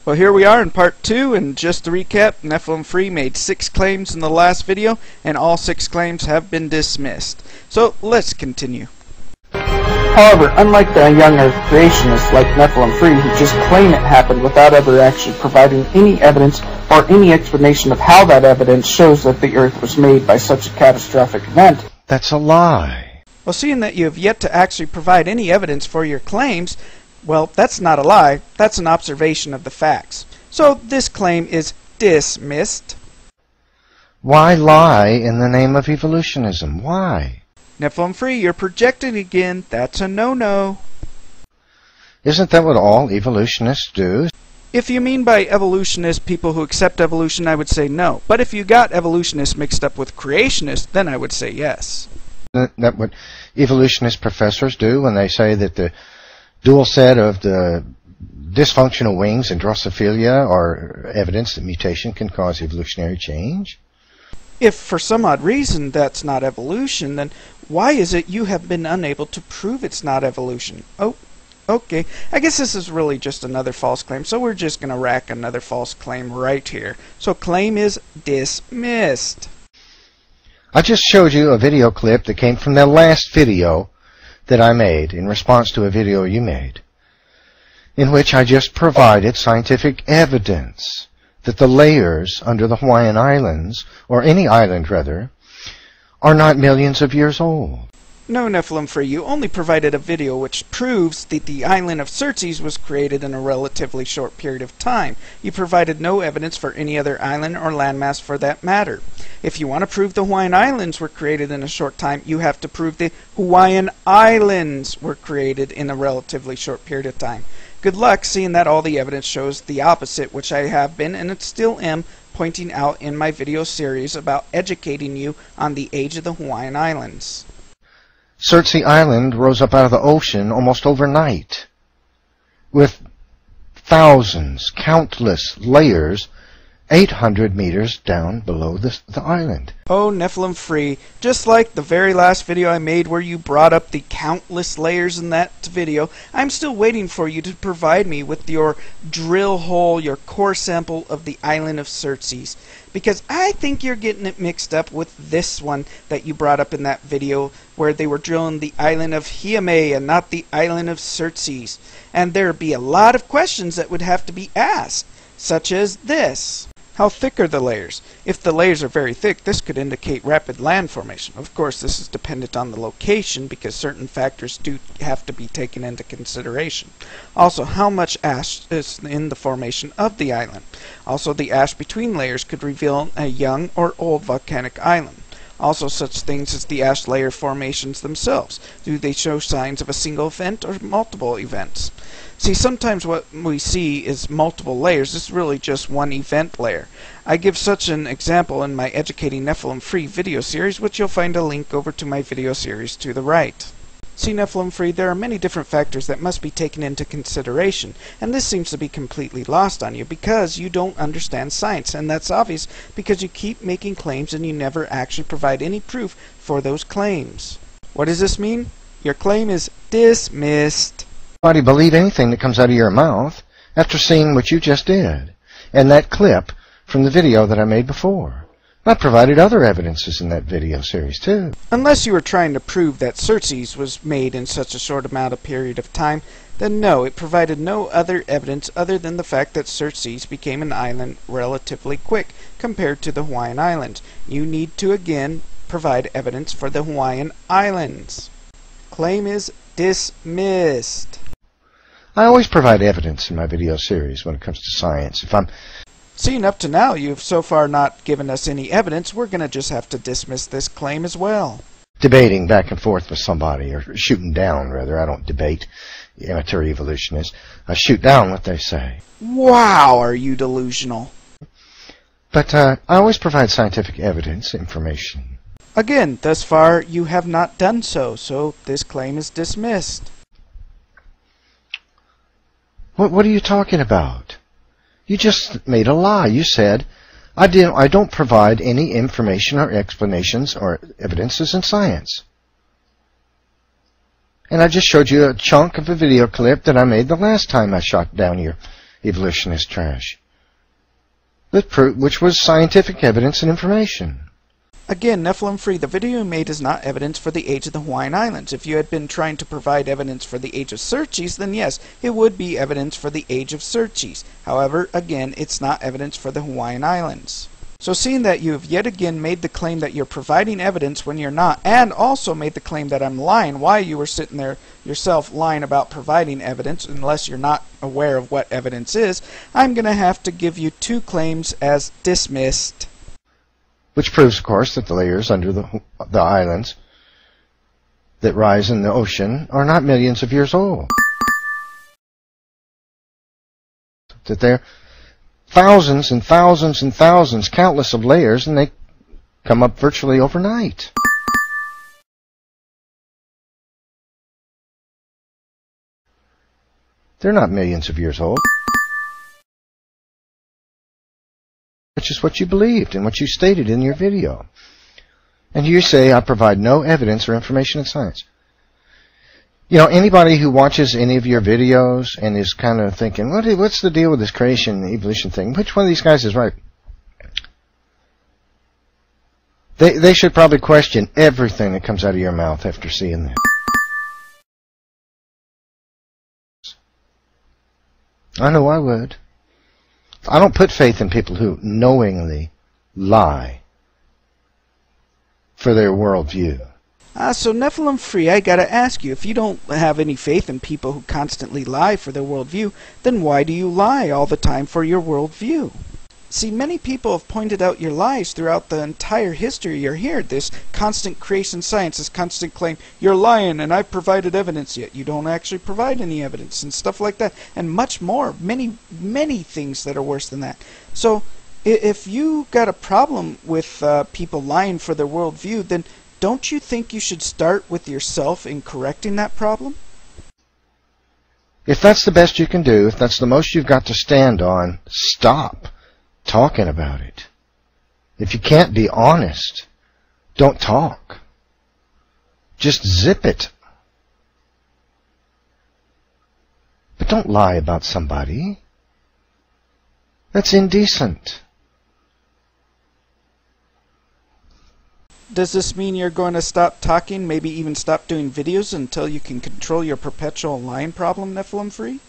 Well, here we are in part 2, and just to recap, NephilimFree made 6 claims in the last video, and all 6 claims have been dismissed. So, let's continue. However, unlike the young Earth creationists like NephilimFree who just claim it happened without ever actually providing any evidence or any explanation of how that evidence shows that the Earth was made by such a catastrophic event. That's a lie. Well, seeing that you have yet to actually provide any evidence for your claims, well, that's not a lie, that's an observation of the facts. So this claim is dismissed. Why lie in the name of evolutionism? Why? NephilimFree, you're projecting again. That's a no-no. Isn't that what all evolutionists do? If you mean by evolutionists people who accept evolution, I would say no. But if you got evolutionists mixed up with creationists, then I would say yes. Isn't that what evolutionist professors do when they say that the dual set of the dysfunctional wings and Drosophila are evidence that mutation can cause evolutionary change? If for some odd reason that's not evolution, then why is it you have been unable to prove it's not evolution? Oh, okay. I guess this is really just another false claim, so we're just going to rack another false claim right here. So claim is dismissed. I just showed you a video clip that came from the last video that I made in response to a video you made, in which I just provided scientific evidence that the layers under the Hawaiian Islands, or any island rather, are not millions of years old. No, NephilimFree, you only provided a video which proves that the island of Xerxes was created in a relatively short period of time. You provided no evidence for any other island or landmass for that matter. If you want to prove the Hawaiian Islands were created in a short time, you have to prove the Hawaiian Islands were created in a relatively short period of time. Good luck, seeing that all the evidence shows the opposite, which I have been, and it still am, pointing out in my video series about educating you on the age of the Hawaiian Islands. Xerxes Island rose up out of the ocean almost overnight, with thousands, countless layers 800 meters down below the island. Oh, NephilimFree, just like the very last video I made where you brought up the countless layers in that video, I'm still waiting for you to provide me with your drill hole, your core sample of the island of Xerxes. Because I think you're getting it mixed up with this one that you brought up in that video where they were drilling the island of Hiame and not the island of Xerxes. And there'd be a lot of questions that would have to be asked, such as this. How thick are the layers? If the layers are very thick, this could indicate rapid land formation. Of course, this is dependent on the location because certain factors do have to be taken into consideration. Also, how much ash is in the formation of the island? Also, the ash between layers could reveal a young or old volcanic island. Also, such things as the ash layer formations themselves. Do they show signs of a single event or multiple events? See, sometimes what we see is multiple layers. This is really just one event layer. I give such an example in my Educating NephilimFree video series, which you'll find a link over to my video series to the right. See, NephilimFree, there are many different factors that must be taken into consideration, and this seems to be completely lost on you because you don't understand science, and that's obvious because you keep making claims and you never actually provide any proof for those claims. What does this mean? Your claim is dismissed. Nobody believe anything that comes out of your mouth after seeing what you just did, and that clip from the video that I made before. I provided other evidences in that video series too. Unless you were trying to prove that Xerxes was made in such a short amount of period of time, then no, it provided no other evidence other than the fact that Xerxes became an island relatively quick compared to the Hawaiian Islands. You need to again provide evidence for the Hawaiian Islands. Claim is dismissed. I always provide evidence in my video series when it comes to science. If I'm Seeing up to now you've so far not given us any evidence, we're going to just have to dismiss this claim as well. debating back and forth with somebody, or shooting down, rather. I don't debate amateur evolutionists. I shoot down what they say. Wow, are you delusional? But I always provide scientific evidence, information. Again, thus far you have not done so, so this claim is dismissed. What are you talking about? You just made a lie. You said, I don't provide any information or explanations or evidences in science. And I just showed you a chunk of a video clip that I made the last time I shot down your evolutionist trash, which was scientific evidence and information. Again, NephilimFree, the video you made is not evidence for the age of the Hawaiian Islands. If you had been trying to provide evidence for the age of Xerxes, then yes, it would be evidence for the age of Xerxes. However, again, it's not evidence for the Hawaiian Islands. So seeing that you have yet again made the claim that you're providing evidence when you're not, and also made the claim that I'm lying, why you were sitting there yourself lying about providing evidence, unless you're not aware of what evidence is, I'm going to have to give you 2 claims as dismissed. Which proves, of course, that the layers under the islands that rise in the ocean are not millions of years old. That they're thousands and thousands and thousands, countless of layers, and they come up virtually overnight. They're not millions of years old. Which is what you believed and what you stated in your video. And you say, I provide no evidence or information in science. You know, anybody who watches any of your videos and is kind of thinking, what's the deal with this creation and evolution thing? Which one of these guys is right? They should probably question everything that comes out of your mouth after seeing that. I know I would. I don't put faith in people who knowingly lie for their worldview. So NephilimFree, I gotta ask you, if you don't have any faith in people who constantly lie for their worldview, then why do you lie all the time for your worldview? See, many people have pointed out your lies throughout the entire history you're here. This constant creation science, this constant claim, you're lying and I've provided evidence, yet you don't actually provide any evidence, and stuff like that, and much more, many things that are worse than that. So if you got a problem with people lying for their worldview, then don't you think you should start with yourself in correcting that problem? If that's the best you can do, if that's the most you've got to stand on, stop talking about it. If you can't be honest, don't talk. Just zip it. But don't lie about somebody. That's indecent. Does this mean you're going to stop talking, maybe even stop doing videos until you can control your perpetual lying problem, NephilimFree?